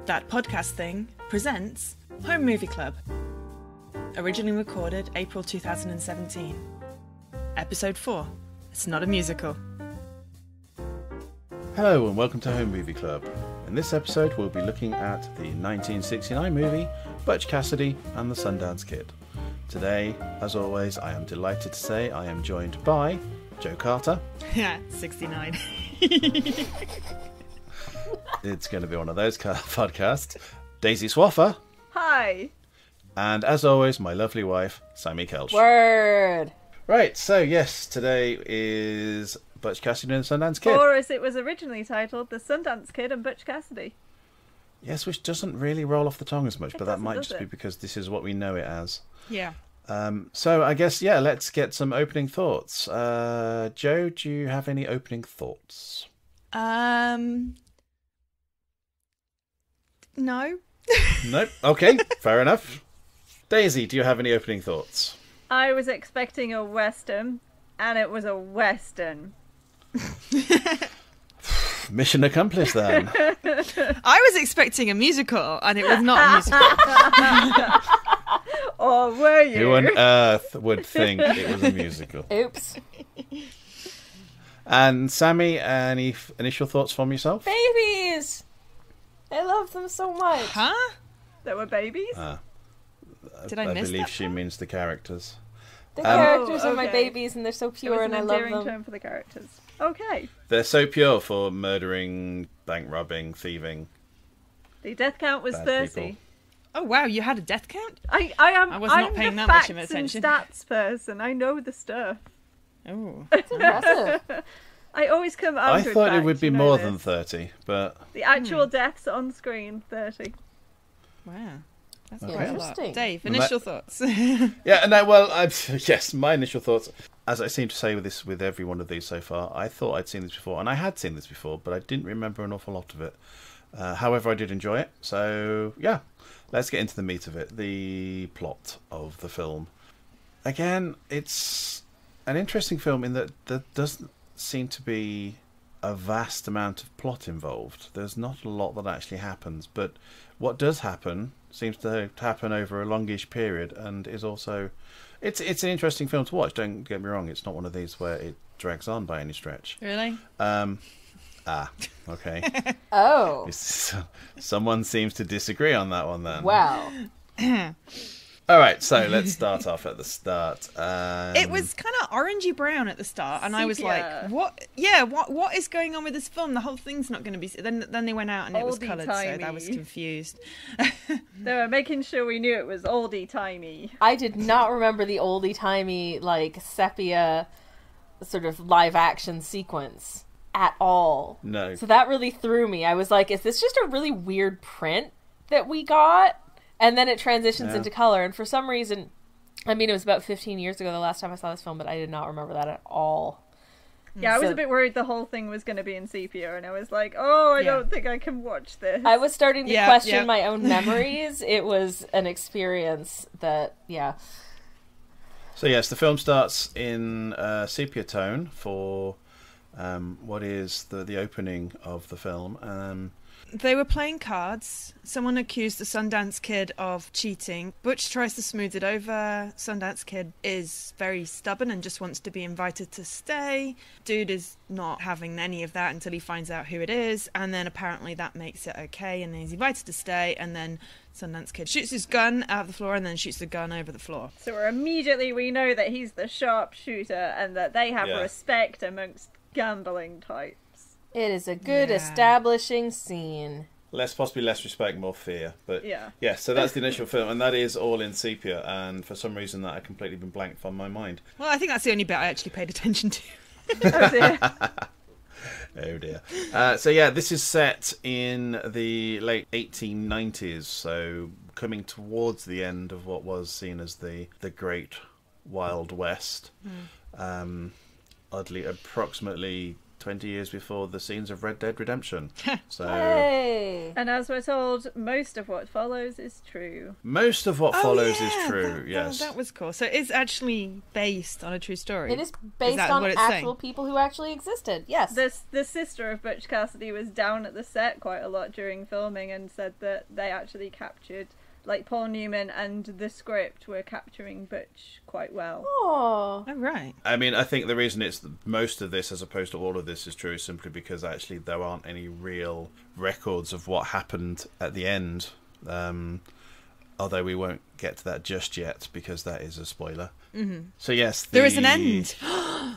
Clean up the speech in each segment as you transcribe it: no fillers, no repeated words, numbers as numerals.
That Podcast Thing presents Home Movie Club. Originally recorded April 2017. Episode 4. It's not a musical. Hello and welcome to Home Movie Club. In this episode we'll be looking at the 1969 movie Butch Cassidy and the Sundance Kid. Today, as always, I am delighted to say I am joined by Joe Carter. Yeah, 69. It's going to be one of those podcasts. Daisy Swaffer. Hi. And as always, my lovely wife, Sammy Kelch. Word. Right, so yes, today is Butch Cassidy and the Sundance Kid. Or as it was originally titled, The Sundance Kid and Butch Cassidy. Yes, which doesn't really roll off the tongue as much, but that might does just be because this is what we know it as. Yeah. So I guess, yeah, let's get some opening thoughts. Joe, do you have any opening thoughts? No. Nope. Okay, fair enough. Daisy, do you have any opening thoughts? I was expecting a western, and it was a western. Mission accomplished then. I was expecting a musical, and it was not a musical. Or were you? Who on earth would think it was a musical? Oops. And Sammy, any initial thoughts from yourself? Babies! I love them so much. Huh? There were babies? Did I miss believe that she part? means the characters. The characters are my okay. babies and they're so It was pure an and I love endearing them. term for the characters. Okay. They're so pure for murdering, bank robbing, thieving. The death count was Bad 30. people. Oh, wow, you had a death count? I was not paying that much of attention. I'm the facts and stats person. I know the stuff. Oh. Impressive. I always come out I with thought it facts, would be you know more this. than 30, but... The actual deaths on screen, 30. Wow. That's Okay. quite a lot. Interesting. Dave, Well, initial thoughts. Yeah, no, well, yes, my initial thoughts, as I seem to say with every one of these so far, I thought I'd seen this before, and I had seen this before, but I didn't remember an awful lot of it. However, I did enjoy it, so yeah, let's get into the meat of it, the plot of the film. Again, it's an interesting film in that there doesn't seem to be a vast amount of plot involved. There's not a lot that actually happens, but what does happen seems to happen over a longish period, and is also it's an interesting film to watch. Don't get me wrong, it's not one of these where it drags on by any stretch. Really? Okay. Oh. Someone seems to disagree on that one then. Wow. All right, so let's start off at the start. It was kind of orangey brown at the start, and I was Sepia. like, "What? Yeah, what is going on with this film? The whole thing's not going to be." Then they went out and it was coloured, so I was Oldie-timey. confused. They were making sure we knew it was oldie-timey. I did not remember the oldie-timey, like, sepia sort of live-action sequence at all. No. So that really threw me. I was like, is this just a really weird print that we got? And then it transitions into color, and for some reason, I mean, it was about 15 years ago the last time I saw this film, but I did not remember that at all. Yeah, I was So- a bit worried the whole thing was going to be in sepia, and I was like, oh, I Yeah. don't think I can watch this. I was starting to Yeah, question yeah. my own memories. It was an experience that, yeah. So yes, the film starts in sepia tone for what is the opening of the film. They were playing cards. Someone accused the Sundance Kid of cheating. Butch tries to smooth it over. Sundance Kid is very stubborn and just wants to be invited to stay. Dude is not having any of that until he finds out who it is, and then apparently that makes it okay, and then he's invited to stay, and then Sundance Kid shoots his gun out of the floor and then shoots the gun over the floor. So we know that he's the sharpshooter, and that they have Yeah. respect amongst gambling types. It is a good Yeah. establishing scene. Possibly less respect, more fear. But Yeah. so that's the initial film, and that is all in sepia, and for some reason that had completely been blanked from my mind. Well, I think that's the only bit I actually paid attention to. Oh dear. Oh dear. So yeah, this is set in the late 1890s, so coming towards the end of what was seen as the Great Wild West. Oddly, approximately 20 years before the scenes of Red Dead Redemption. So Hey. And as we're told, most of what follows is true. most of what follows is true. That, yes. that was cool. So it's actually based on a true story. It is based that on what it's actual saying? people who actually existed. Yes. The sister of Butch Cassidy was down at the set quite a lot during filming and said that they actually captured, like, Paul Newman and the script were capturing Butch quite well. Oh. Oh, right. I mean, I think the reason it's most of this as opposed to all of this is true is simply because actually there aren't any real records of what happened at the end. Although we won't get to that just yet because that is a spoiler. Mm-hmm. So yes, There is an end.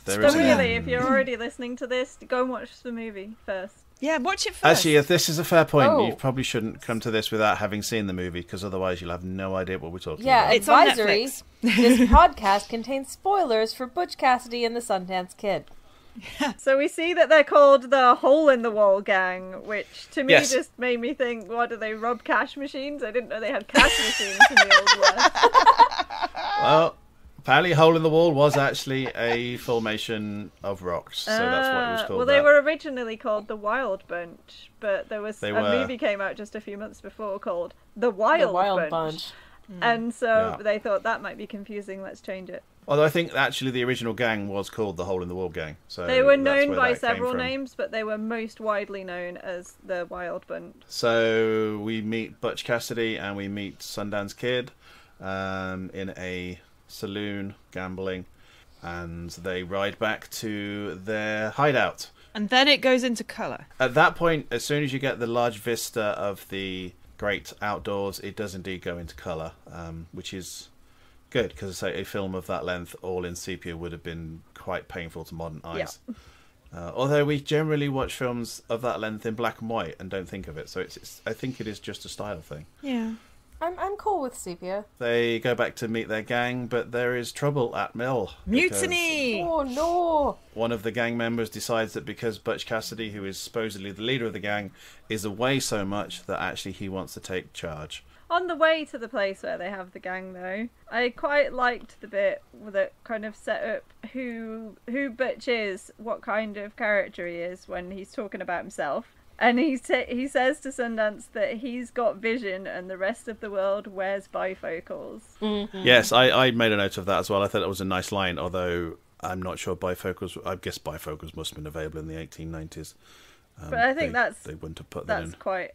There So is an really, end. if you're already listening to this, go and watch the movie first. Yeah, watch it first. Actually, if this is a fair point, Oh. you probably shouldn't come to this without having seen the movie, because otherwise you'll have no idea what we're talking Yeah, about. It's on advisory. Netflix. This podcast contains spoilers for Butch Cassidy and the Sundance Kid. So we see that they're called the Hole in the Wall Gang, which to me Yes. just made me think, what, do they rob cash machines? I didn't know they had cash machines in the Old West. Well, apparently Hole in the Wall was actually a formation of rocks, so that's what it was called. Well, they were originally called the Wild Bunch, but there was They a were. movie came out just a few months before called The Wild, Bunch. And so Yeah. they thought that might be confusing, let's change it. Although I think actually the original gang was called the Hole in the Wall Gang. So They were that's known where by that came several from. names, but they were most widely known as the Wild Bunch. So we meet Butch Cassidy and we meet Sundance Kid in a saloon gambling, and they ride back to their hideout. And then it goes into colour. At that point, as soon as you get the large vista of the great outdoors, it does indeed go into colour, which is good, because a film of that length all in sepia would have been quite painful to modern eyes. Although we generally watch films of that length in black and white and don't think of it, so I think it is just a style thing. Yeah. I'm cool with sepia. They go back to meet their gang, but there is trouble at Mill. because Mutiny! Oh no! One of the gang members decides that because Butch Cassidy, who is supposedly the leader of the gang, is away so much that actually he wants to take charge. On the way to the place where they have the gang, though, I quite liked the bit that kind of set up who Butch is, what kind of character he is when he's talking about himself. And he says to Sundance that he's got vision and the rest of the world wears bifocals. Mm-hmm. Yes, I made a note of that as well. I thought that was a nice line, although I'm not sure bifocals... I guess bifocals must have been available in the 1890s. But I think they wouldn't have put that that's in. quite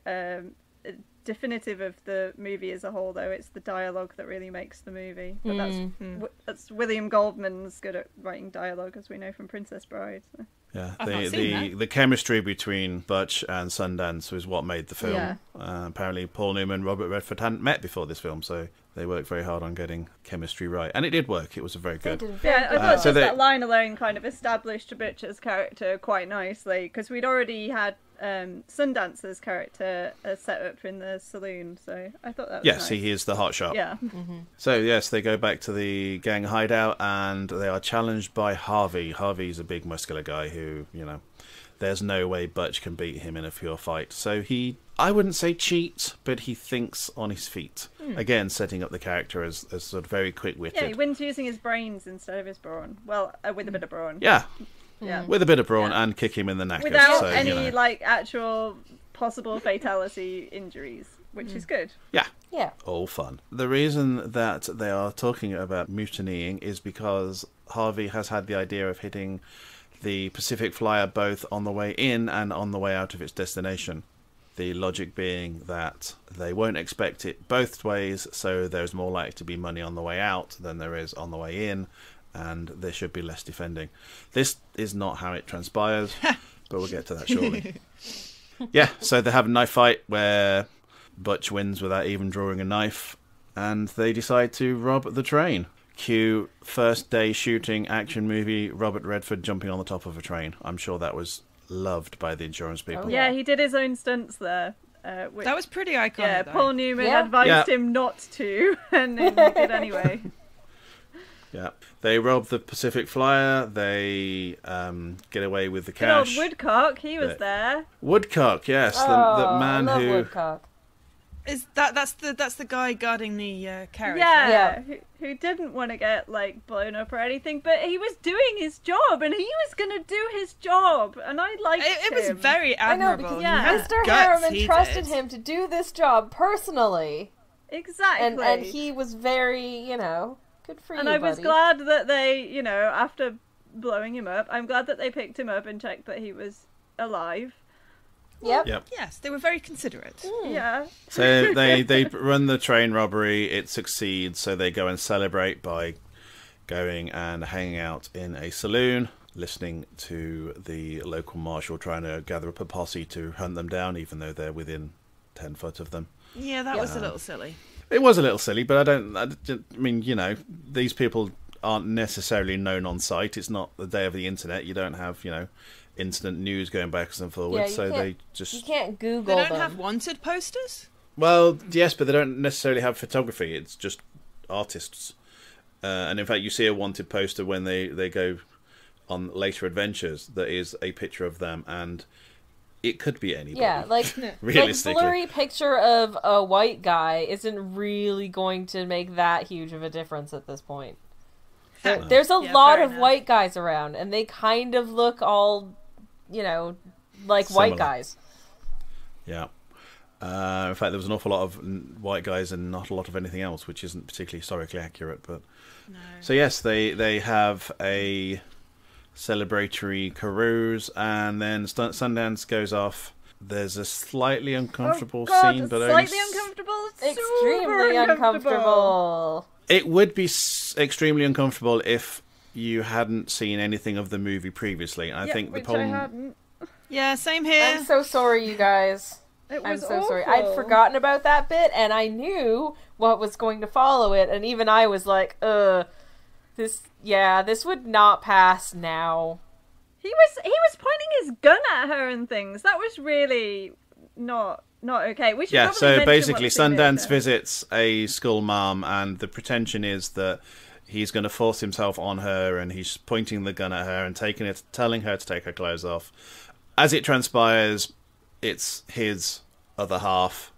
definitive of the movie as a whole, though. It's the dialogue that really makes the movie. But that's William Goldman's good at writing dialogue, as we know from Princess Bride. So. Yeah, I've not seen the chemistry between Butch and Sundance was what made the film. Yeah. Apparently, Paul Newman and Robert Redford hadn't met before this film, so they worked very hard on getting chemistry right, and it did work. It was a very They good. did very Yeah, I good. thought so just they- that line alone kind of established Butch's character quite nicely, because we'd already had Sundance's character set up in the saloon, so I thought that was Yes, nice. he is the hot shot. Yeah. So yes, they go back to the gang hideout, and they are challenged by Harvey. Harvey's a big muscular guy who, there's no way Butch can beat him in a pure fight. So he, I wouldn't say cheats, but he thinks on his feet. Again, setting up the character as sort of very quick-witted. Yeah, he wins using his brains instead of his brawn. Well, with a bit of brawn. Yeah, Yeah. with a bit of brawn and kick him in the knackers. Without so, any, actual possible fatality injuries, which is good. Yeah. Yeah. All fun. The reason that they are talking about mutinying is because Harvey has had the idea of hitting the Pacific Flyer both on the way in and on the way out of its destination. The logic being that they won't expect it both ways, so there's more likely to be money on the way out than there is on the way in, and there should be less defending. This is not how it transpires, but we'll get to that shortly. Yeah, so they have a knife fight where Butch wins without even drawing a knife, and they decide to rob the train. Cue first day shooting action movie Robert Redford jumping on the top of a train. I'm sure that was loved by the insurance people. Oh, Yeah, he did his own stunts there. Which, That was pretty iconic. yeah, though. Paul Newman Yeah. advised Yeah. him not to, and then he did anyway. Yeah. They rob the Pacific Flyer. They get away with the Good old cash. Woodcock, he was Yeah. there. Woodcock, yes, the I man love who Woodcock. That's the guy guarding the carriage? Yeah, right? who didn't want to get like blown up or anything, but he was doing his job, and he was gonna do his job, and I liked It him. was very admirable. I know, because Yeah. Mr. Guts, Harriman he trusted did. him to do this job personally. Exactly. And he was very, good for you, And I was buddy. glad that they, after blowing him up, I'm glad that they picked him up and checked that he was alive. Yep. Yes, they were very considerate. Yeah. So they run the train robbery. It succeeds, so they go and celebrate by going and hanging out in a saloon, listening to the local marshal trying to gather up a posse to hunt them down, even though they're within 10 foot of them. Yeah, that was a little silly. It was a little silly, but I mean, these people aren't necessarily known on site. It's not the day of the internet. You don't have, instant news going backwards and forwards, so they just... You can't Google They don't them. have wanted posters? Well, yes, but they don't necessarily have photography. It's just artists. And in fact, you see a wanted poster when they go on later adventures that is a picture of them, and it could be anybody. Yeah, like realistically. blurry picture of a white guy isn't really going to make that huge of a difference at this point. There's a lot fair of enough. white guys around, and they kind of look all, like Similar. white guys. Yeah. In fact, there was an awful lot of white guys and not a lot of anything else, which isn't particularly historically accurate. But so yes, they have a celebratory carouse, and then Sundance goes off. There's a slightly uncomfortable scene, but slightly uncomfortable, Extremely super uncomfortable. It would be extremely uncomfortable if you hadn't seen anything of the movie previously. And I think the which problem. I hadn't. Yeah, same here. I'm so sorry, you guys. It I'm was so sorry. awful. I'd forgotten about that bit, and I knew what was going to follow it, and even I was like, this would not pass now. He was pointing his gun at her and things. That was really not okay. We should Yeah, probably so mention basically what the thing Sundance is. visits a school mom, and the pretension is that he's going to force himself on her, and he's pointing the gun at her and telling her to take her clothes off. As it transpires, it's his other half.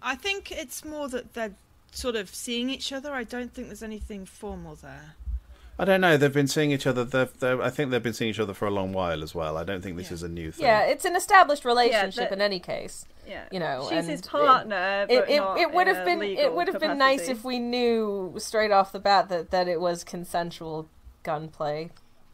I think it's more that they're sort of seeing each other. I don't think there's anything formal there. I don't know. They've been seeing each other. I think they've been seeing each other for a long while as well. I don't think this is a new thing. Yeah, it's an established relationship in any case. Yeah, she's and his partner. But not it would in have a been legal nice capacity. if we knew straight off the bat that it was consensual gunplay,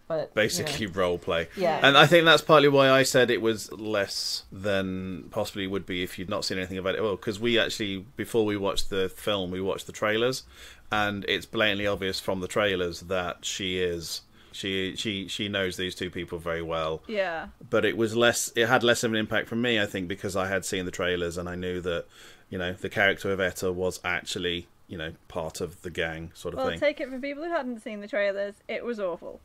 but Basically role play. Yeah. And I think that's partly why I said it was less than possibly would be if you'd not seen anything about it. Well, because we actually, before we watched the film, we watched the trailers, and it's blatantly obvious from the trailers that she knows these two people very well. Yeah. But it had less of an impact from me, I think, because I had seen the trailers and I knew that, the character of Etta was actually, part of the gang sort of Well, thing. take it from people who hadn't seen the trailers. It was awful.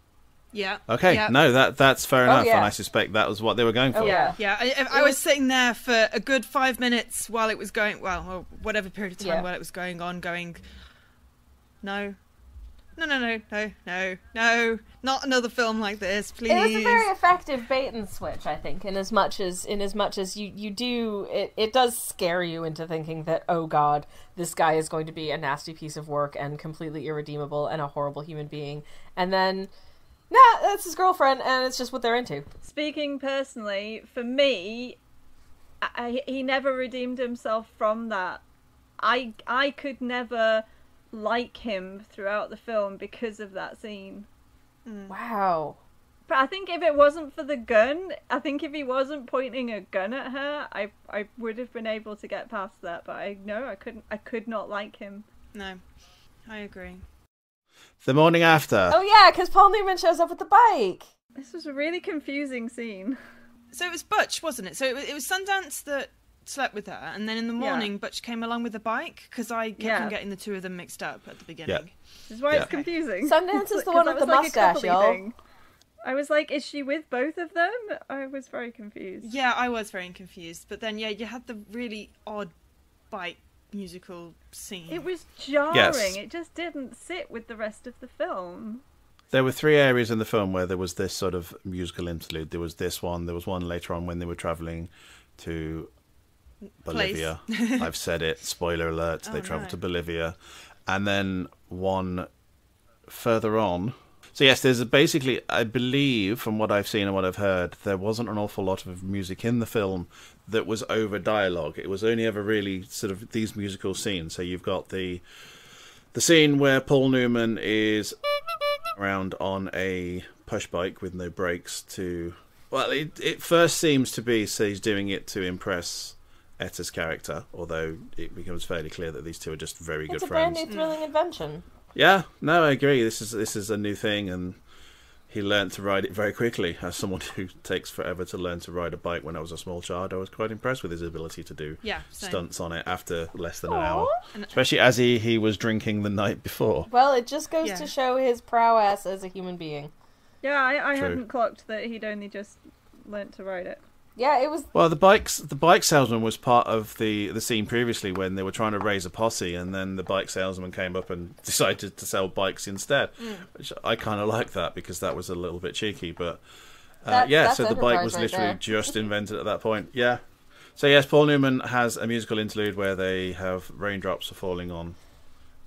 Yeah. Okay, Yeah. no, that's fair enough, yeah. and I suspect that was what they were going for. Oh, yeah. Yeah, I was sitting there for a good 5 minutes while it was going, or whatever period of time while it was going on, going, no, not another film like this, please. It was a very effective bait and switch, I think, in as much as you do it does scare you into thinking that, oh god, this guy is going to be a nasty piece of work and completely irredeemable and a horrible human being, and then that's his girlfriend and it's just what they're into. Speaking personally, for me, he never redeemed himself from that. I could never like him throughout the film because of that scene. Wow. But I think if it wasn't for the gun, I think if he wasn't pointing a gun at her, I would have been able to get past that. But I could not like him. No, I agree. The morning after. Oh yeah, because Paul Newman shows up with the bike. This was a really confusing scene. So it was Butch, wasn't it? So it was Sundance that slept with her, and then in the morning Butch came along with the bike, because I kept on getting the two of them mixed up at the beginning. Yeah. This is why it's confusing. Sundance is the 'Cause one that with the was like a mustache, coupley y'all. thing. I was like, is she with both of them? I was very confused. Yeah, I was very confused. But then, you had the really odd bike musical scene. It was jarring. Yes. It just didn't sit with the rest of the film. There were 3 areas in the film where there was this sort of musical interlude. There was this one. There was one later on when they were travelling to Bolivia. I've said it. Spoiler alert. They travel to Bolivia. And then one further on. So yes, there's basically, I believe, from what I've seen and what I've heard, there wasn't an awful lot of music in the film that was over dialogue. It was only ever really sort of these musical scenes. So you've got the scene where Paul Newman is around on a push bike with no brakes to... Well, it first seems to be so he's doing it to impress Etta's character, although it becomes fairly clear that these two are just very good friends. It's a brand new thrilling invention. Yeah, no, I agree. This is a new thing, and he learned to ride it very quickly. As someone who takes forever to learn to ride a bike when I was a small child, I was quite impressed with his ability to do stunts on it after less than an hour. Especially as he was drinking the night before. Well, it just goes to show his prowess as a human being. Yeah, I hadn't clocked that he'd only just learnt to ride it. Yeah, it was... Well, the bike salesman was part of the scene previously when they were trying to raise a posse, and then the bike salesman came up and decided to sell bikes instead. Which I kind of like that, because that was a little bit cheeky. But so the bike was literally just invented at that point. Yeah. So yes, Paul Newman has a musical interlude where they have raindrops are falling on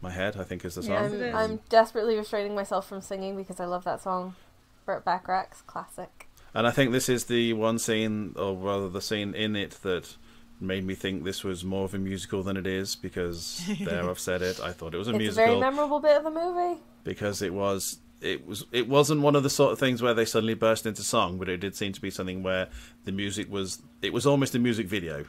my head, I think is the song. Yes, I'm desperately restraining myself from singing because I love that song. Burt Bacharach's classic. And I think this is the one scene, or rather the scene in it, that made me think this was more of a musical than it is, because there I've said it. I thought it was a musical. It's a very memorable bit of the movie. Because it wasn't one of the sort of things where they suddenly burst into song, but it did seem to be something where the music was almost a music video.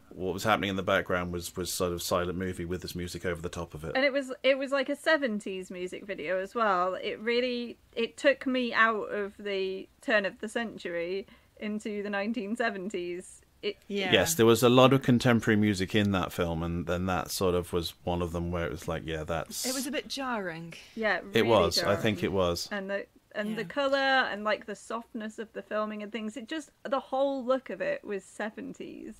What was happening in the background was sort of silent movie with this music over the top of it. And it was like a 70s music video as well. It took me out of the turn of the century into the 1970s. Yes, there was a lot of contemporary music in that film, and then that sort of was one of them where it was like, it was a bit jarring. Yeah, really it was. jarring. I think it was. And the colour and like the softness of the filming and things, the whole look of it was 70s.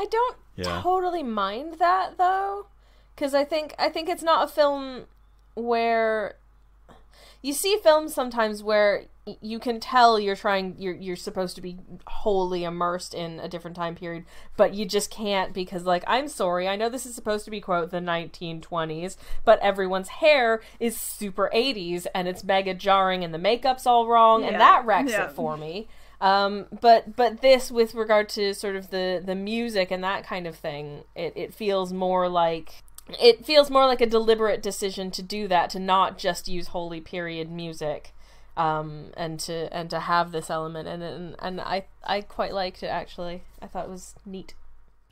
I don't totally mind that though, because I think it's not a film where you see films sometimes where you can tell you're supposed to be wholly immersed in a different time period, but you just can't, because like, I'm sorry, I know this is supposed to be quote the 1920s, but everyone's hair is super 80s and it's mega jarring and the makeup's all wrong and that wrecks it for me. But this, with regard to sort of the music and that kind of thing, it feels more like a deliberate decision to do that, to not just use wholly period music, and to have this element, and I quite liked it actually. I thought it was neat.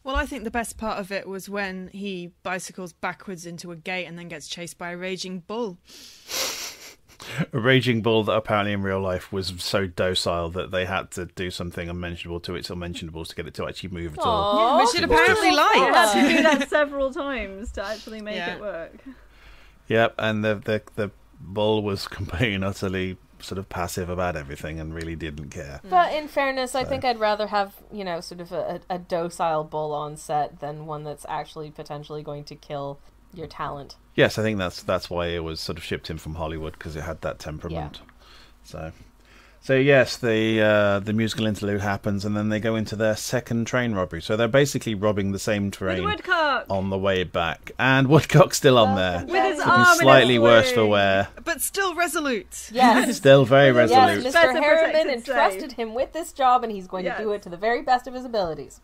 Well, I think the best part of it was when he bicycles backwards into a gate and then gets chased by a raging bull. A raging bull that apparently in real life was so docile that they had to do something unmentionable to its unmentionables to get it to actually move at all. Which it apparently liked. They had to do that several times to actually make it work. Yep, and the bull was completely and utterly sort of passive about everything and really didn't care. But in fairness, I think I'd rather have, sort of a docile bull on set than one that's actually potentially going to kill your talent. Yes, I think that's why it was sort of shipped in from Hollywood, because it had that temperament. So yes, the musical interlude happens, and then they go into their second train robbery. So they're basically robbing the same train on the way back, and Woodcock's still on there, with his looking arm slightly worse for wear, but still resolute. Yes, still very resolute. Yes, Mr. Harriman entrusted him with this job, and he's going to do it to the very best of his abilities.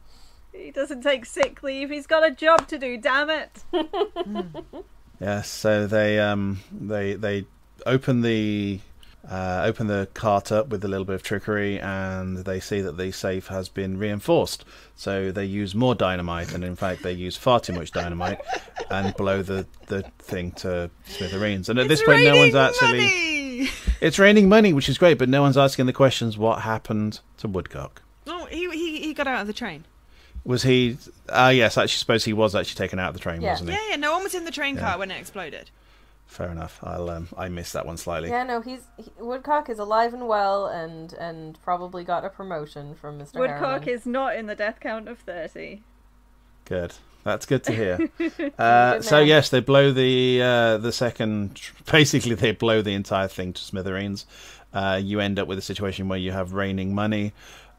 He doesn't take sick leave. He's got a job to do. Damn it! Yes, so they open the cart up with a little bit of trickery, and they see that the safe has been reinforced. So they use more dynamite, and in fact they use far too much dynamite, and blow the thing to smithereens. And at this point, no one's actually. It's raining money, which is great, but no one's asking the questions: what happened to Woodcock? Oh, he got out of the train. Was he? Yes, actually, suppose he was actually taken out of the train, wasn't he? Yeah. No one was in the train car when it exploded. Fair enough. I missed that one slightly. Yeah, no, Woodcock is alive and well, and probably got a promotion from Mr. Woodcock Harriman. is not in the death count of 30. Good. That's good to hear. So yes, they blow the second. Basically, they blow the entire thing to smithereens. You end up with a situation where you have raining money.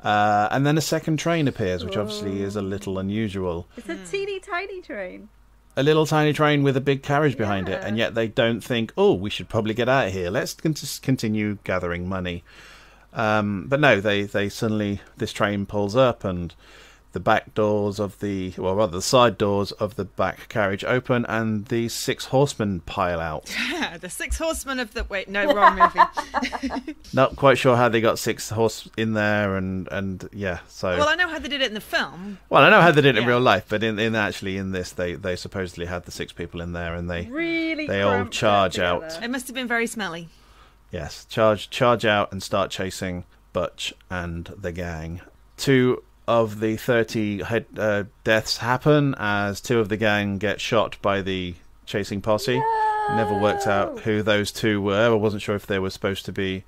And then a second train appears, which obviously is a little unusual. It's a teeny tiny train. A little tiny train with a big carriage behind it, Yeah. and yet they don't think, oh, we should probably get out of here. Let's continue gathering money. But no, they suddenly, this train pulls up, and the back doors of the side doors of the back carriage open, and the 6 horsemen pile out. The 6 horsemen of the... Wait, no, wrong movie. Not quite sure how they got 6 horse in there, and yeah, so... Well, I know how they did it in the film. Well, I know how they did it in Yeah. real life, but in this, they supposedly had the 6 people in there, and Really they all cramped it charge out. together. It must have been very smelly. Yes, charge out and start chasing Butch and the gang. 2 of the 30 deaths happen as 2 of the gang get shot by the chasing posse. Never worked out who those 2 were. I wasn't sure if they were supposed to be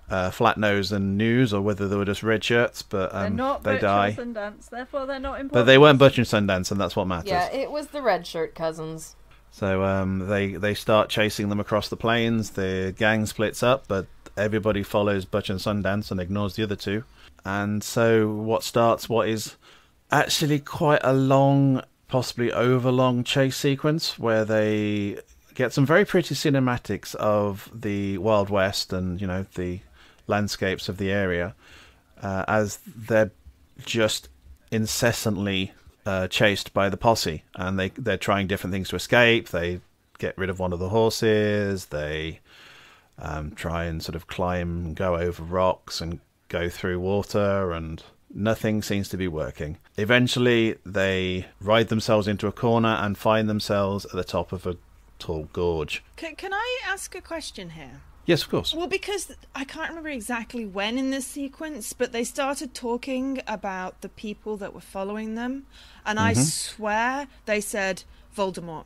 Flatnose and News, or whether they were just red shirts, but They're not they Butch die. and Sundance, therefore they're not important. But they weren't Butch and Sundance, and that's what matters. Yeah, it was the red shirt cousins. So they start chasing them across the plains. The gang splits up, but everybody follows Butch and Sundance and ignores the other 2. And so what is actually quite a long, possibly overlong chase sequence, where they get some very pretty cinematics of the Wild West and, you know, the landscapes of the area, as they're just incessantly chased by the posse, and they're trying different things to escape. They get rid of one of the horses. They try and sort of climb, go over rocks and go through water, and nothing seems to be working. Eventually, they ride themselves into a corner and find themselves at the top of a tall gorge. Can I ask a question here? Yes, of course. Well, because I can't remember exactly when in this sequence, but they started talking about the people that were following them, and I swear they said Voldemort.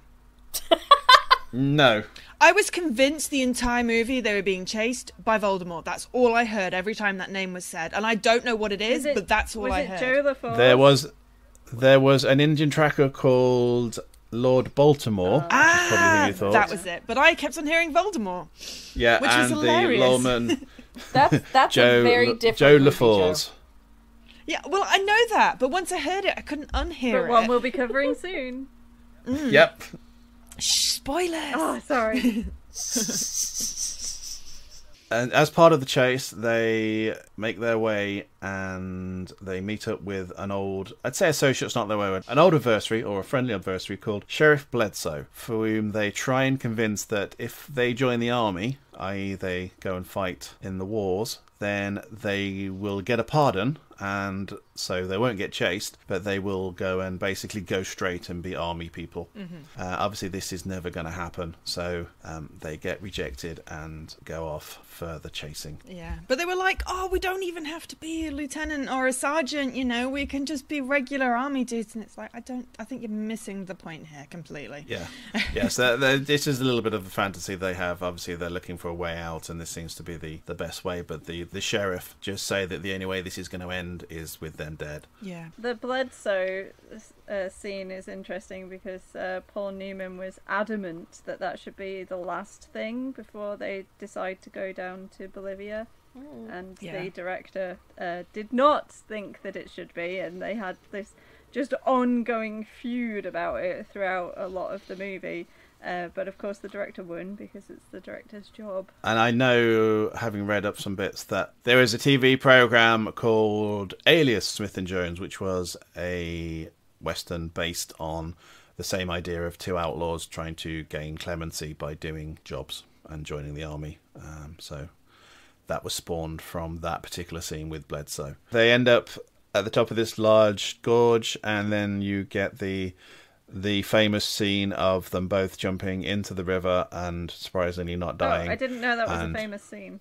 No. I was convinced the entire movie they were being chased by Voldemort. That's all I heard every time that name was said, and I don't know what it is, but that's all I heard. Was it Joe the Fourth? There was an Indian tracker called Lord Baltimore, which is probably who you thought. That was it. But I kept on hearing Voldemort. Yeah, which and was hilarious. the lawman That's Joe a very different Joe movie, LaForge. Yeah, well, I know that, but once I heard it, I couldn't unhear But it. one we'll be covering soon. Yep. Shh, spoilers! Oh, sorry. And as part of the chase, they make their way and they meet up with an old, I'd say associate's not their way, an old adversary or a friendly adversary called Sheriff Bledsoe, for whom they try and convince that if they join the army, i.e. they go and fight in the wars, then they will get a pardon, and so they won't get chased, but they will go and basically go straight and be army people. Obviously this is never going to happen, so they get rejected and go off further chasing. Yeah, but they were like, oh, we don't even have to be a lieutenant or a sergeant, you know, we can just be regular army dudes. And it's like, I think you're missing the point here completely. Yeah. Yes, this is a little bit of a fantasy they have. Obviously they're looking for a way out, and this seems to be the best way, but the sheriff just say that the only way this is going to end is with them dead. Yeah. The Bledsoe scene is interesting because Paul Newman was adamant that should be the last thing before they decide to go down to Bolivia. And the director did not think that it should be, and they had this just ongoing feud about it throughout a lot of the movie. But of course the director won because it's the director's job. And I know, having read up some bits, that there is a TV program called Alias Smith and Jones, which was a western based on the same idea of 2 outlaws trying to gain clemency by doing jobs and joining the army. So that was spawned from that particular scene with Bledsoe. They end up at the top of this large gorge, and then you get the famous scene of them both jumping into the river and surprisingly not dying. Oh, I didn't know that was a famous scene.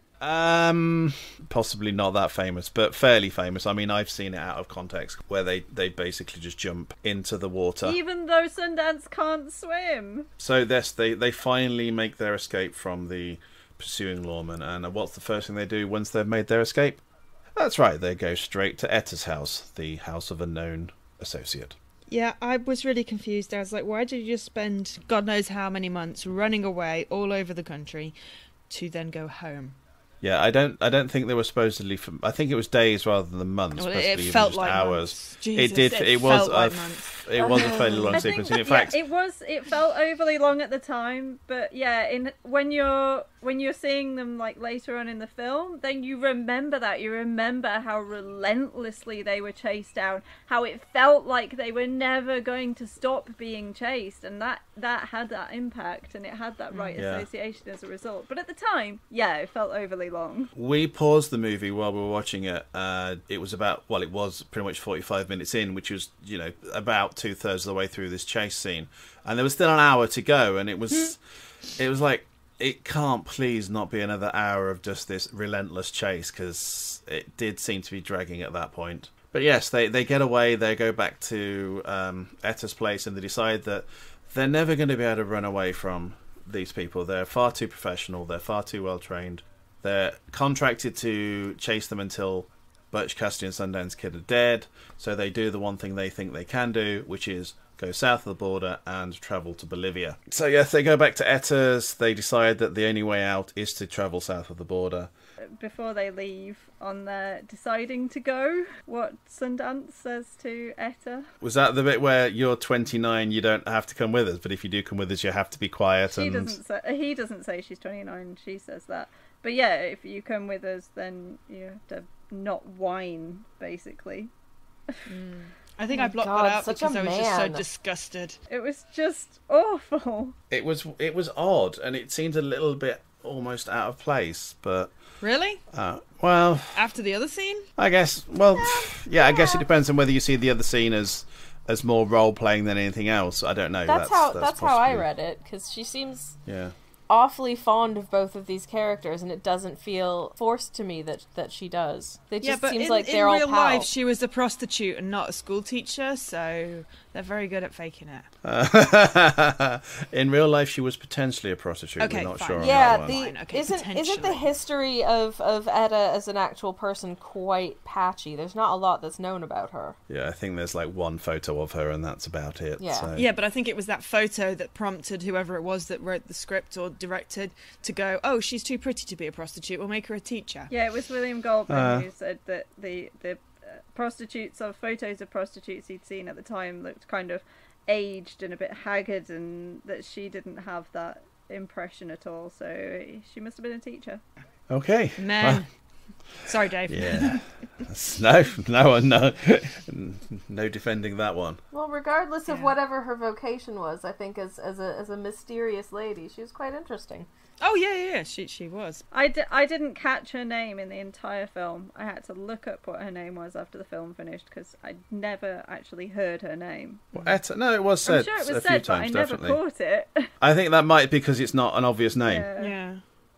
Possibly not that famous, but fairly famous. I mean, I've seen it out of context where they basically just jump into the water. Even though Sundance can't swim. So they finally make their escape from the pursuing lawman, and what's the first thing they do once they've made their escape? That's right, they go straight to Etta's house, the house of a known associate. Yeah, I was really confused. I was like, why did you just spend God knows how many months running away all over the country to then go home? Yeah, I don't think they were supposedly. I think it was days rather than months. Well, possibly it even felt just like hours. months. Jesus, it did. It was. felt like months. It was a fairly long sequence. In fact, it was. It felt overly long at the time, but yeah, when you're seeing them like later on in the film, then you remember that. You remember how relentlessly they were chased down, how it felt like they were never going to stop being chased, and that had that impact, and it had that right association as a result. But at the time, yeah, it felt overly long. We paused the movie while we were watching it. It was it was pretty much 45 minutes in, which was, about 2/3 of the way through this chase scene, and there was still an hour to go, and it was like, it can't please not be another hour of just this relentless chase, because it did seem to be dragging at that point. But yes, they get away, they go back to Etta's place, and they decide that they're never going to be able to run away from these people. They're far too professional, they're far too well trained. They're contracted to chase them until Butch Cassidy and Sundance Kid are dead, so they do the one thing they think they can do, which is go south of the border and travel to Bolivia. So yes, they go back to Etta's. They decide that the only way out is to travel south of the border. Before they leave, on their deciding to go, what Sundance says to Etta. Was that the bit where you're 29, you don't have to come with us, but if you do come with us, you have to be quiet? He doesn't say she's 29, she says that. But yeah, if you come with us, then you have to not whine, basically. I think I blocked that out because I was just so disgusted. It was just awful. It was odd, and it seemed a little bit almost out of place, but... Really? Well... After the other scene? I guess, well, yeah, I guess it depends on whether you see the other scene as more role-playing than anything else. I don't know. That's how I read it, because she seems... Yeah. Awfully fond of both of these characters, and it doesn't feel forced to me that she does. It just seems like they're all pals. In real life, she was a prostitute and not a school teacher, so they're very good at faking it. In real life, she was potentially a prostitute. Okay, we're not fine. sure on yeah, that one. Isn't the history of Etta as an actual person quite patchy? There's not a lot that's known about her. Yeah, I think there's like one photo of her, and that's about it. Yeah, so. Yeah, but I think it was that photo that prompted whoever it was that wrote the script or directed to go, oh, she's too pretty to be a prostitute, we'll make her a teacher. Yeah, it was William Goldman who said that the prostitutes, or photos of prostitutes he'd seen at the time, looked kind of aged and a bit haggard, and that she didn't have that impression at all, so she must have been a teacher. Okay. Man. Sorry, Dave. Yeah. No defending that one. Well, regardless of whatever her vocation was, I think as a mysterious lady, she was quite interesting. Oh yeah, she was. I didn't catch her name in the entire film. I had to look up what her name was after the film finished, because I never actually heard her name. Well, Etta, no, it was said. I'm sure it was a said, few but times, I definitely. never caught it. I think that might be because it's not an obvious name. Yeah,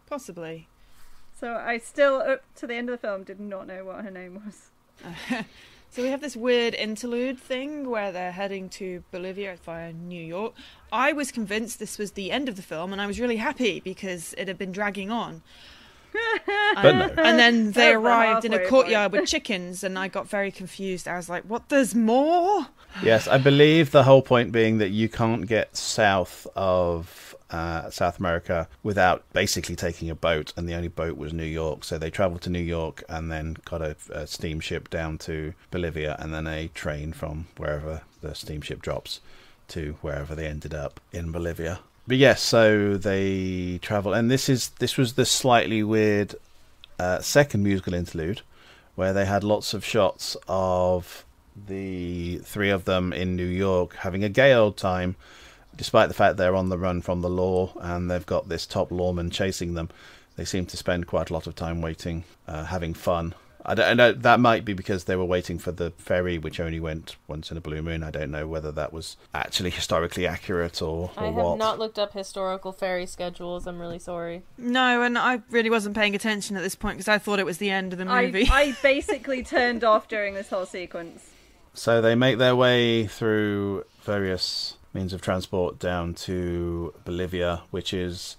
possibly. So I still, up to the end of the film, did not know what her name was. So we have this weird interlude thing where they're heading to Bolivia via New York. I was convinced this was the end of the film, and I was really happy because it had been dragging on. But no. And then they That was the arrived in a halfway courtyard point. with chickens, and I got very confused. I was like, what, there's more? Yes, I believe the whole point being that you can't get south of South America without basically taking a boat, and the only boat was New York. So they travelled to New York and then got a steamship down to Bolivia, and then a train from wherever the steamship drops to wherever they ended up in Bolivia. But yes, so they travel, and this was the slightly weird second musical interlude where they had lots of shots of the three of them in New York having a gay old time, despite the fact they're on the run from the law and they've got this top lawman chasing them. They seem to spend quite a lot of time waiting, having fun. I don't know, that might be because they were waiting for the ferry, which only went once in a blue moon. I don't know whether that was actually historically accurate or I have what. not looked up historical ferry schedules. I'm really sorry. No, and I really wasn't paying attention at this point because I thought it was the end of the movie. I basically turned off during this whole sequence. So they make their way through various means of transport down to Bolivia, which was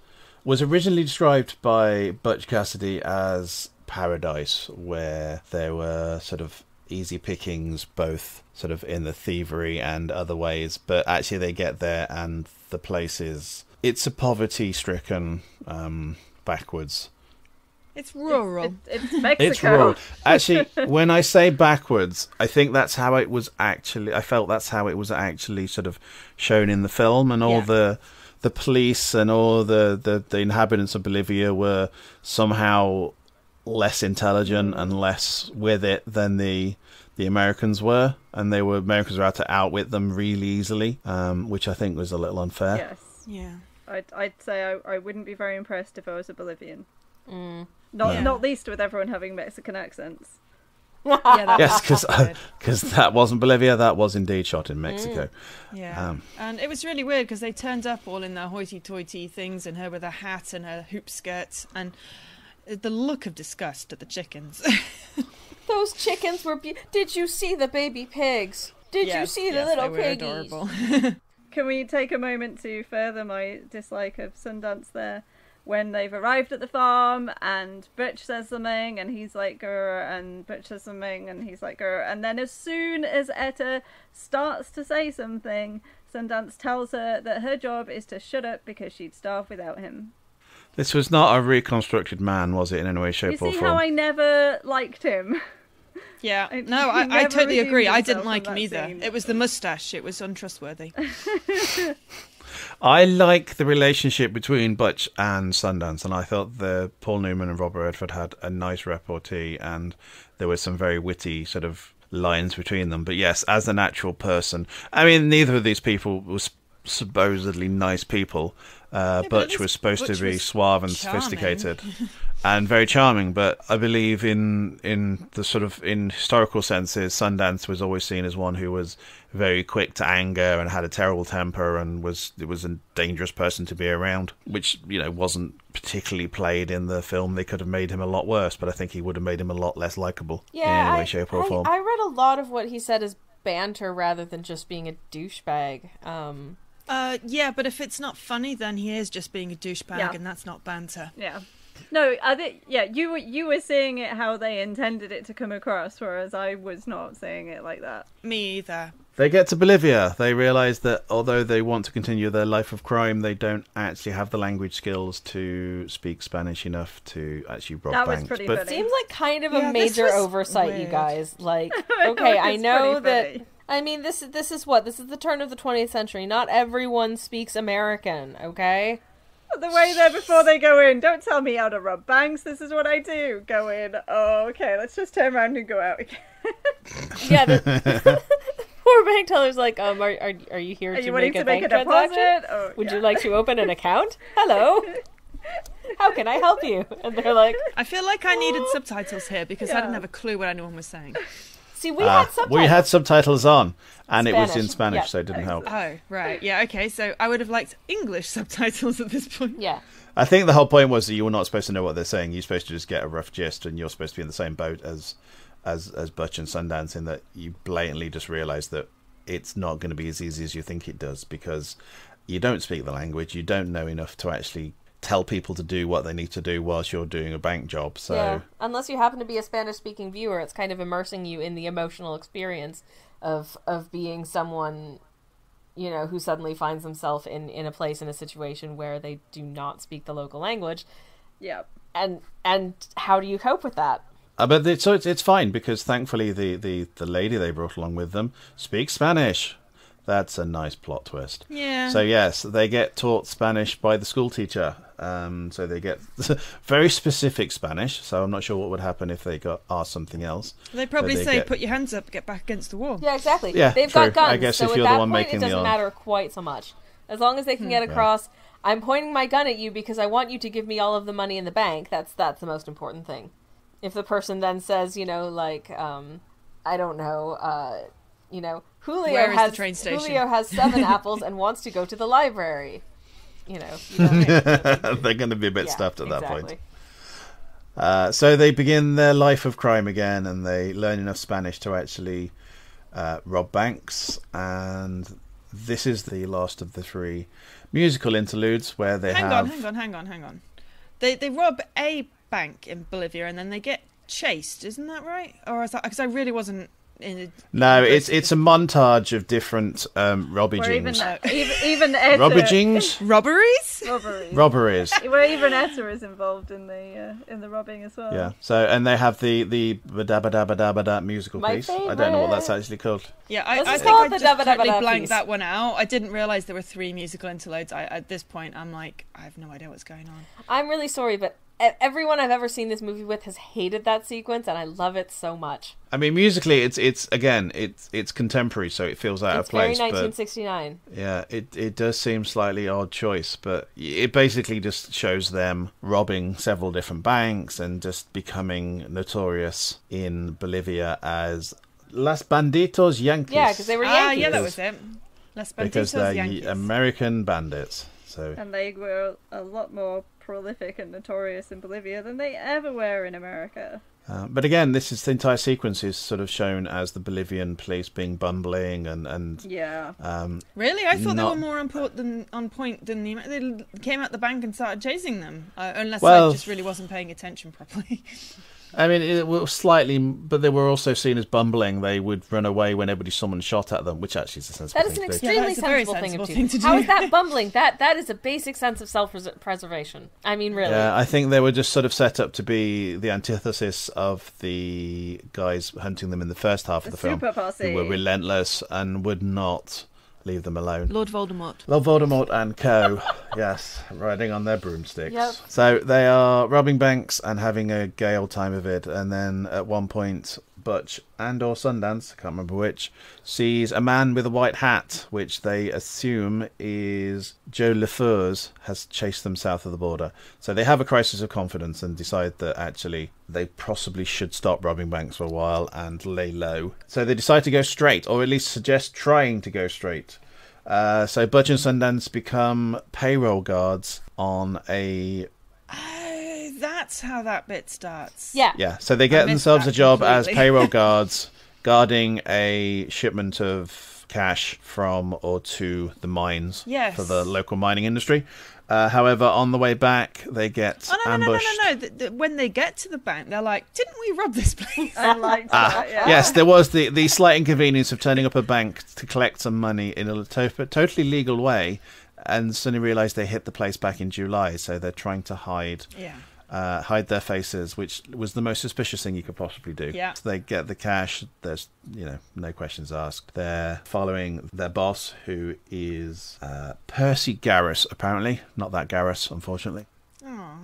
originally described by Butch Cassidy as paradise, where there were sort of easy pickings, both sort of in the thievery and other ways, but actually they get there and the place it's a poverty-stricken, backwards It's rural. It's Mexico. It's rural. Actually, when I say backwards, I think that's how it was actually. I felt that's how it was actually sort of shown in the film, and all the police and all the inhabitants of Bolivia were somehow less intelligent and less with it than the Americans were, and Americans were out to outwit them really easily, which I think was a little unfair. Yes. Yeah. I'd say I wouldn't be very impressed if I was a Bolivian. Not least with everyone having Mexican accents. Yes, because that wasn't Bolivia, that was indeed shot in Mexico. Yeah, and it was really weird because they turned up all in their hoity-toity things, and her with a hat and her hoop skirts, and the look of disgust at the chickens. Those chickens were... Did you see the baby pigs? Did you see the little piggies? Adorable. Can we take a moment to further my dislike of Sundance there? When they've arrived at the farm and Butch says something and he's like, grr, and Butch says something and he's like, grr, and then as soon as Etta starts to say something, Sundance tells her that her job is to shut up because she'd starve without him. This was not a reconstructed man, was it, in any way, shape, or form? You see how I never liked him? Yeah, I totally agree. I didn't like him either. Scene. It was the moustache. It was untrustworthy. I like the relationship between Butch and Sundance, and I thought Paul Newman and Robert Redford had a nice repartee, and there were some very witty sort of lines between them. But yes, as an actual person, I mean, neither of these people was supposedly nice people. Butch was supposed to be suave and sophisticated and very charming, but I believe in the sort of in historical senses, Sundance was always seen as one who was very quick to anger and had a terrible temper and was a dangerous person to be around, which wasn't particularly played in the film. They could have made him a lot worse, but I think he would have made him a lot less likable in any way, shape, or form. I read a lot of what he said as banter rather than just being a douchebag. Yeah, but if it's not funny, then he is just being a douchebag, and that's not banter. Yeah. No, you were seeing it how they intended it to come across, whereas I was not seeing it like that. Me either. They get to Bolivia. They realise that although they want to continue their life of crime, they don't actually have the language skills to speak Spanish enough to actually rob banks. That was pretty funny. Seems like kind of a major oversight, weird. You guys. Like, okay, I know that... I mean, this is what? This is the turn of the 20th century. Not everyone speaks American, okay? The way there before they go in. Don't tell me how to rob banks. This is what I do. Go in. Oh, okay. Let's just turn around and go out again. Yeah. The poor bank teller's like, are you here to make a bank transaction? Oh, Would you like to open an account? Hello. How can I help you? And they're like, I feel like I needed subtitles here because I didn't have a clue what anyone was saying. See, we had subtitles. We had subtitles on, and Spanish. It was in Spanish, so it didn't help. Oh, right. Yeah, okay. So I would have liked English subtitles at this point. Yeah. I think the whole point was that you were not supposed to know what they're saying. You're supposed to just get a rough gist, and you're supposed to be in the same boat as Butch and Sundance, in that you blatantly just realise that it's not going to be as easy as you think it does, because you don't speak the language, you don't know enough to actually tell people to do what they need to do whilst you're doing a bank job. So yeah. Unless you happen to be a Spanish-speaking viewer, it's kind of immersing you in the emotional experience of being someone, who suddenly finds themselves in a place, in a situation where they do not speak the local language. Yeah. And how do you cope with that? But it's fine, because thankfully the lady they brought along with them speaks Spanish. That's a nice plot twist. Yeah. So yes, they get taught Spanish by the school teacher. So they get very specific Spanish. So I'm not sure what would happen if they got asked something else. They probably say, "Put your hands up, get back against the wall." Yeah, exactly. Yeah, they've true. got guns. I guess so if at you're that the one point, making it doesn't matter quite so much. As long as they can get across, I'm pointing my gun at you because I want you to give me all of the money in the bank. That's the most important thing. If the person then says, I don't know, Julio has 7 apples and wants to go to the library. They're going to be a bit stuffed at that point. So they begin their life of crime again, and they learn enough Spanish to actually rob banks. And this is the last of the 3 musical interludes where they Hang on. They rob a bank in Bolivia and then they get chased. Isn't that right? Or is that because I really wasn't No, it's a montage of different robbing Where even jings. even Etta, Robberies? Robberies. where even Etta is involved in the robbing as well. Yeah. So, and they have the dabba dabba dabba da musical My piece. I don't know what that's actually called. Yeah, Let's I just think call I it the just Dabba Dabba totally Da blanked piece. that one out. I didn't realise there were 3 musical interludes. At this point, I'm like, I have no idea what's going on. I'm really sorry, but everyone I've ever seen this movie with has hated that sequence, and I love it so much. I mean, musically, it's contemporary, so it feels out of place. It's very 1969. But yeah, it does seem slightly odd choice, but it basically just shows them robbing several different banks and just becoming notorious in Bolivia as Las Banditos Yankees. Yeah, because they were Yankees. Yeah, that was it. Las Because Banditos they're Yankees. American bandits. So And they were a lot more prolific and notorious in Bolivia than they ever were in America. but again, the entire sequence is sort of shown as the Bolivian police being bumbling and Yeah. Really? I thought Not- they were more on point than they came out the bank and started chasing them. Unless Well- I just really wasn't paying attention properly. I mean, it was slightly, but they were also seen as bumbling. They would run away whenever someone shot at them, which actually is a sensible That is thing an to do. Yeah, extremely that's a very sensible sensible thing thing to to do. do. How is that bumbling? That is a basic sense of self-preservation. I mean, really. Yeah, I think they were just sort of set up to be the antithesis of the guys hunting them in the first half of the film, Super Posse. who were relentless and would not leave them alone. Lord Voldemort. Lord Voldemort and co, yes, riding on their broomsticks. Yep. So they are robbing banks and having a gay old time of it, and then at one point Butch and or Sundance, I can't remember which, sees a man with a white hat, which they assume is Joe Lefeur's, has chased them south of the border. So they have a crisis of confidence and decide that actually they possibly should stop robbing banks for a while and lay low. So they decide to go straight, or at least suggest trying to go straight. So Butch and Sundance become payroll guards on a... That's how that bit starts. Yeah. Yeah, so they get missed themselves that a job as completely. payroll guards, guarding a shipment of cash from or to the mines Yes. for the local mining industry. However, on the way back, they get Oh, no, ambushed. no. When they get to the bank, they're like, didn't we rob this place? I liked that, yeah. Yes, there was the slight inconvenience of turning up a bank to collect some money in a totally legal way, and suddenly realised they hit the place back in July, so they're trying to hide their faces, which was the most suspicious thing you could possibly do. Yeah. So they get the cash. There's, no questions asked. They're following their boss, who is Percy Garris, apparently. Not that Garris, unfortunately. Oh.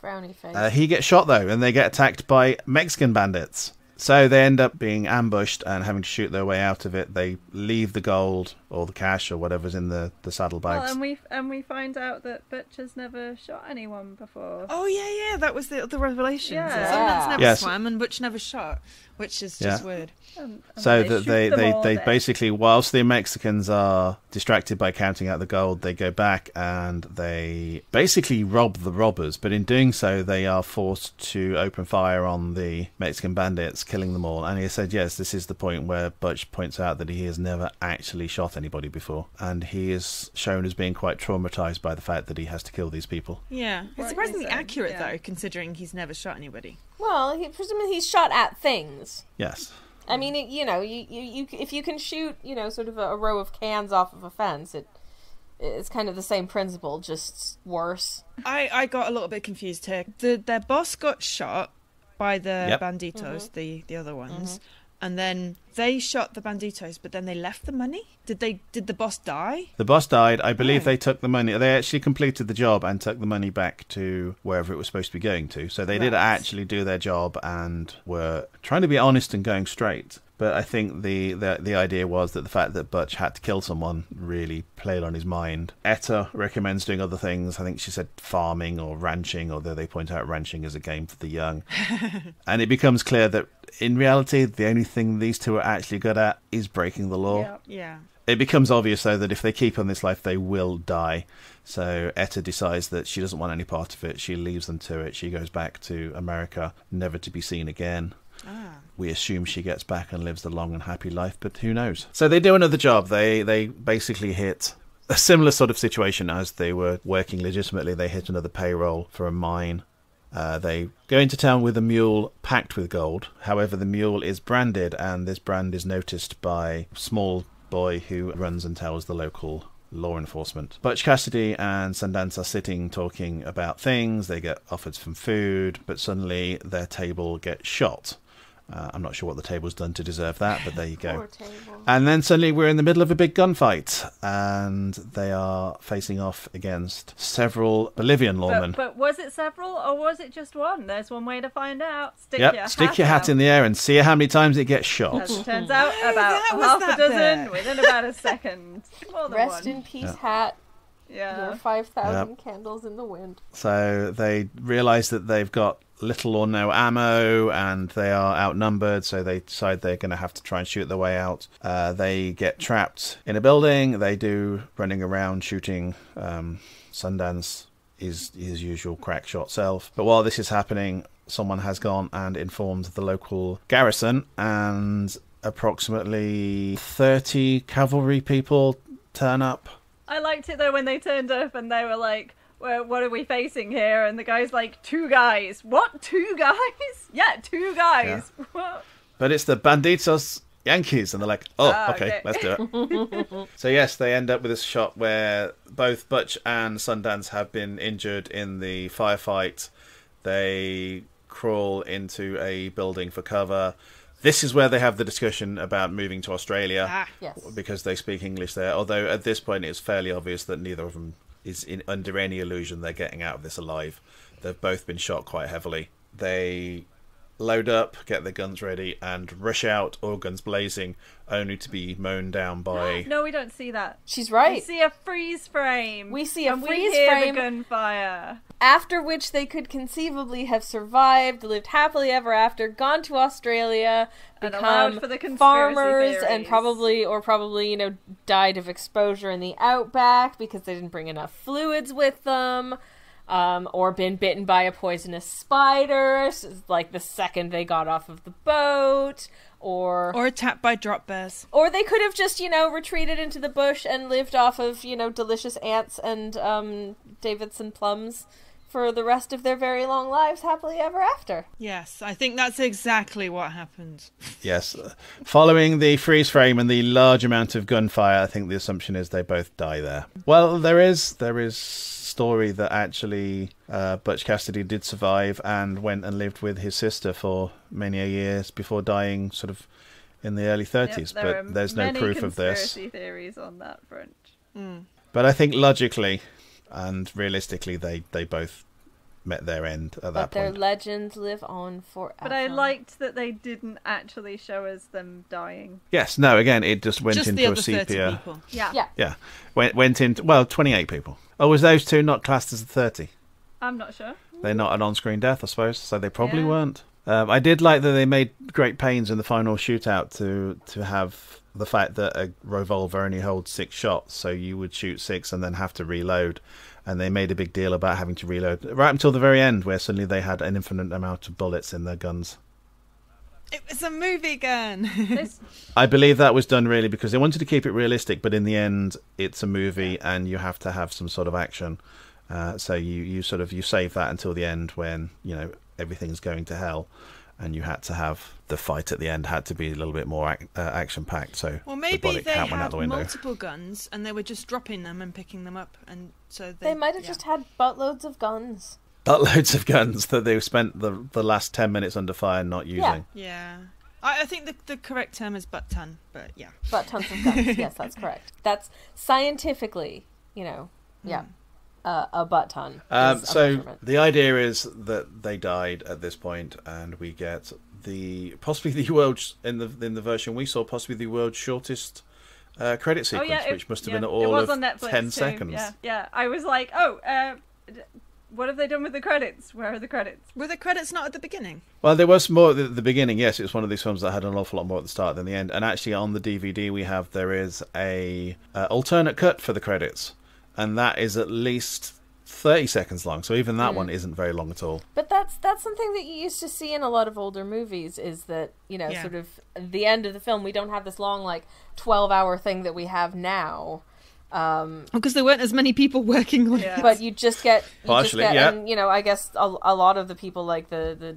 Frowny face. He gets shot, though, and they get attacked by Mexican bandits. So they end up being ambushed and having to shoot their way out of it. They leave the gold or the cash or whatever's in the saddlebags. Well, and we find out that Butch has never shot anyone before. Oh, yeah. That was the revelation. Yeah. Sundance never Yes. swam and Butch never shot, which is just weird. And So they that shoot them all they dead. basically, whilst the Mexicans are distracted by counting out the gold, they go back and they basically rob the robbers. But in doing so, they are forced to open fire on the Mexican bandits, killing them all. And he said, yes, this is the point where Butch points out that he has never actually shot anybody before. And he is shown as being quite traumatized by the fact that he has to kill these people. Yeah. It's Rightly surprisingly so, accurate, yeah. though, considering he's never shot anybody. Well, presumably he's shot at things. Yes. I mean, you if you can shoot, sort of a row of cans off of a fence, it's kind of the same principle, just worse. I got a little bit confused here. Their boss got shot by the Yep. Banditos, the other ones, and then they shot the Banditos, but then they left the money? Did the boss die? The boss died. I believe Oh. they took the money. They actually completed the job and took the money back to wherever it was supposed to be going to. So they did Right. actually do their job and were trying to be honest and going straight. But I think the idea was that the fact that Butch had to kill someone really played on his mind. Etta recommends doing other things. I think she said farming or ranching, although they point out ranching as a game for the young. And it becomes clear that in reality, the only thing these two are actually good at is breaking the law. Yeah. Yeah. It becomes obvious, though, that if they keep on this life, they will die. So Etta decides that she doesn't want any part of it. She leaves them to it. She goes back to America, never to be seen again. Ah. We assume she gets back and lives the long and happy life, but who knows? So they do another job. They basically hit a similar sort of situation as they were working legitimately. They hit another payroll for a mine. They go into town with a mule packed with gold. However, the mule is branded, and this brand is noticed by a small boy who runs and tells the local law enforcement. Butch Cassidy and Sundance are sitting talking about things. They get offered some food, but suddenly their table gets shot. I'm not sure what the table's done to deserve that, but there you go. Poor table. And then suddenly we're in the middle of a big gunfight, and they are facing off against several Bolivian lawmen. But was it several, or was it just one? There's one way to find out. Stick your hat in the air and see how many times it gets shot. As it turns out, about was half a dozen within about a second. More than Rest one. in peace, hat. Yeah. Your 5,000 candles in the wind. So they realise that they've got little or no ammo, and they are outnumbered, so they decide they're going to have to try and shoot their way out. They get trapped in a building. They do running around shooting Sundance, his usual crack shot self. But while this is happening, someone has gone and informed the local garrison, and approximately 30 cavalry people turn up. I liked it though when they turned up and they were like, well, what are we facing here? And the guy's like, 2 guys. What? 2 guys? Yeah, 2 guys. Yeah. What? But it's the Banditos Yankees, and they're like, okay, let's do it. So yes, they end up with this shot where both Butch and Sundance have been injured in the firefight. They crawl into a building for cover. This is where they have the discussion about moving to Australia, Yes. because they speak English there. Although at this point it's fairly obvious that neither of them is under any illusion they're getting out of this alive. They've both been shot quite heavily. They load up, get their guns ready, and rush out, all guns blazing, only to be mown down by... No, we don't see that. She's right. We see a freeze frame. We see a and freeze we hear frame. the gunfire. After which they could conceivably have survived, lived happily ever after, gone to Australia, And allowed become for the conspiracy farmers, and theories. probably, died of exposure in the outback because they didn't bring enough fluids with them, or been bitten by a poisonous spider, like the second they got off of the boat, or attacked by drop bears. Or they could have just, retreated into the bush and lived off of, delicious ants and Davidson plums for the rest of their very long lives, happily ever after. Yes, I think that's exactly what happened. Yes. Following the freeze frame and the large amount of gunfire, I think the assumption is they both die there. Well, there is story that actually Butch Cassidy did survive and went and lived with his sister for many years before dying sort of in the early 30s. Yep, but there's no proof of this. Conspiracy theories on that front. But I think logically and realistically they both met their end at that But their point. legends live on forever. But I liked that they didn't actually show us them dying. Yes, no, again, it just went Just into the a other 30 sepia. people. Yeah. Yeah. Went into, 28 people. Oh, was those two not classed as 30? I'm not sure. They're not an on-screen death, I suppose, so they probably Yeah. weren't. I did like that they made great pains in the final shootout to have the fact that a revolver only holds 6 shots, so you would shoot 6 and then have to reload. And they made a big deal about having to reload right until the very end, where suddenly they had an infinite amount of bullets in their guns. It was a movie gun. I believe that was done really because they wanted to keep it realistic, but in the end, it's a movie and you have to have some sort of action. So you save that until the end when everything's going to hell, and you had to have the fight at the end had to be a little bit more action packed. So Well, maybe the bullet they count went out had the window. multiple guns and they were just dropping them and picking them up, and so They might have just had buttloads of guns. Buttloads of guns that they spent the last 10 minutes under fire not using. Yeah. I think the correct term is butt ton, but yeah. Butt tons of guns. Yes, that's correct. That's scientifically, a butt ton. Is a So measurement. the idea is that they died at this point, and we get possibly the world's in the version we saw, possibly the world's shortest credit sequence, which must have been all was of on Netflix 10 too. seconds. Yeah. I was like, what have they done with the credits? Where are the credits? Were the credits not at the beginning? Well, there was more at the beginning. Yes, it was one of these films that had an awful lot more at the start than the end. And actually, on the DVD there is a alternate cut for the credits, and that is at least 30 seconds long. So even that one isn't very long at all. But that's something that you used to see in a lot of older movies, is that, sort of the end of the film, we don't have this long, 12-hour thing that we have now. Because there weren't as many people working on it. But you just get yeah. And I guess a lot of the people, like the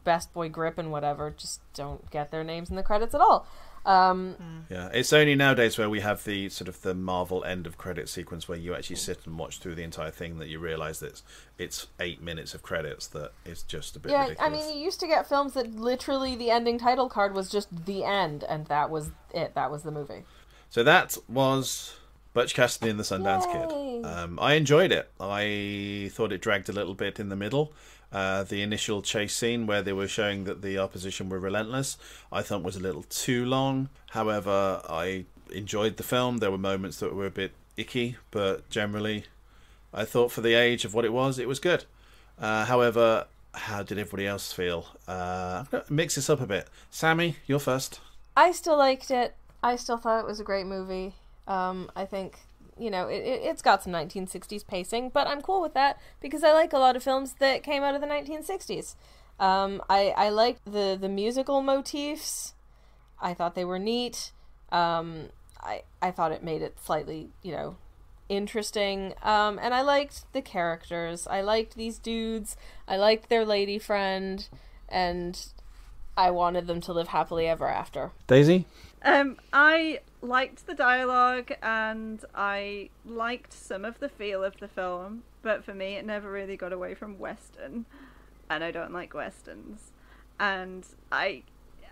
Best Boy Grip and whatever, just don't get their names in the credits at all. Yeah, it's only nowadays where we have the sort of the Marvel end of credit sequence where you actually sit and watch through the entire thing that you realise that it's 8 minutes of credits that is just a bit ridiculous. I mean, you used to get films that literally the ending title card was just the end, and that was it. That was the movie. So that was Butch Cassidy and the Sundance Kid. I enjoyed it. I thought it dragged a little bit in the middle. The initial chase scene where they were showing that the opposition were relentless, I thought was a little too long. However, I enjoyed the film. There were moments that were a bit icky, but generally, I thought for the age of what it was good. However, how did everybody else feel? I'm going to mix this up a bit. Sammy, you're first. I still liked it. I still thought it was a great movie. I think... it's got some 1960s pacing, but I'm cool with that because I like a lot of films that came out of the 1960s. I liked the musical motifs. I thought they were neat. I thought it made it slightly, interesting. And I liked the characters. I liked these dudes. I liked their lady friend, and I wanted them to live happily ever after. Daisy? I liked the dialogue and I liked some of the feel of the film, but for me it never really got away from Western, and I don't like Westerns. And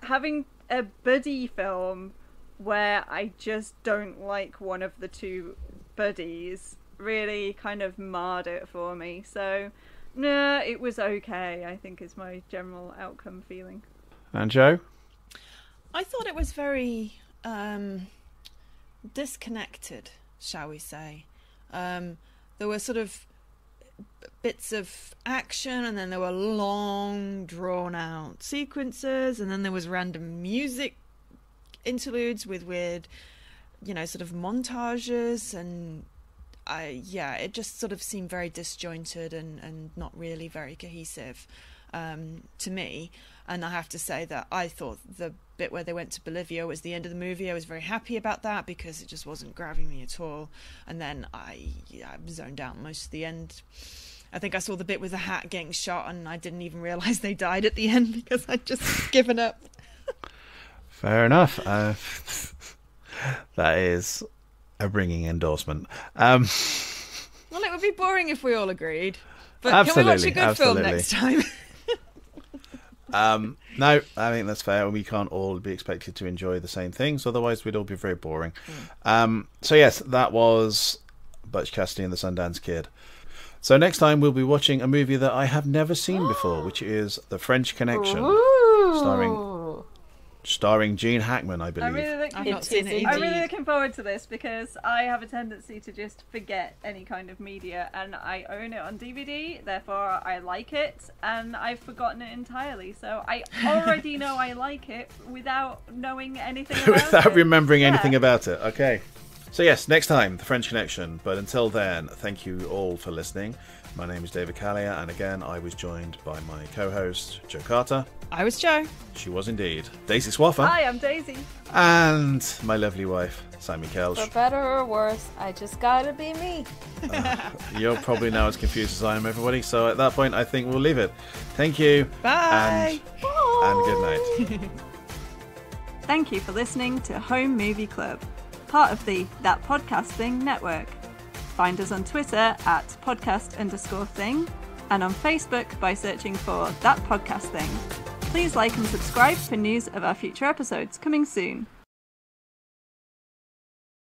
having a buddy film where I just don't like one of the two buddies really kind of marred it for me. So, no, it was okay, I think is my general outcome feeling. And Joe? I thought it was very disconnected, shall we say. There were sort of bits of action, and then there were long, drawn-out sequences, and then there was random music interludes with weird, sort of montages, and it just sort of seemed very disjointed and not really very cohesive to me. And I have to say that I thought the bit where they went to Bolivia was the end of the movie. I was very happy about that because it just wasn't grabbing me at all. And then I zoned out most of the end. I think I saw the bit with the hat getting shot, and I didn't even realise they died at the end because I'd just given up. Fair enough. That is a ringing endorsement. Well, it would be boring if we all agreed. But absolutely, can we watch a good film next time? No, I think that's fair. We can't all be expected to enjoy the same things, otherwise we'd all be very boring. So yes, that was Butch Cassidy and the Sundance Kid. So next time we'll be watching a movie that I have never seen before, which is The French Connection, starring Gene Hackman, I believe. I'm really looking forward to this because I have a tendency to just forget any kind of media, and I own it on DVD, therefore I like it, and I've forgotten it entirely. So I already know I like it without knowing anything about it. Without remembering anything about it. Okay. So yes, next time, The French Connection. But until then, thank you all for listening. My name is David Callier, and again, I was joined by my co-host, Joe Carter. I was Joe. She was indeed. Daisy Swaffer. Hi, I'm Daisy. And my lovely wife, Sammy Kelch. For better or worse, I just gotta be me. You're probably now as confused as I am, everybody. So at that point, I think we'll leave it. Thank you. Bye. And good night. Thank you for listening to Home Movie Club, part of the That Podcast Thing network. Find us on Twitter at podcast_thing and on Facebook by searching for That Podcast Thing. Please like and subscribe for news of our future episodes coming soon.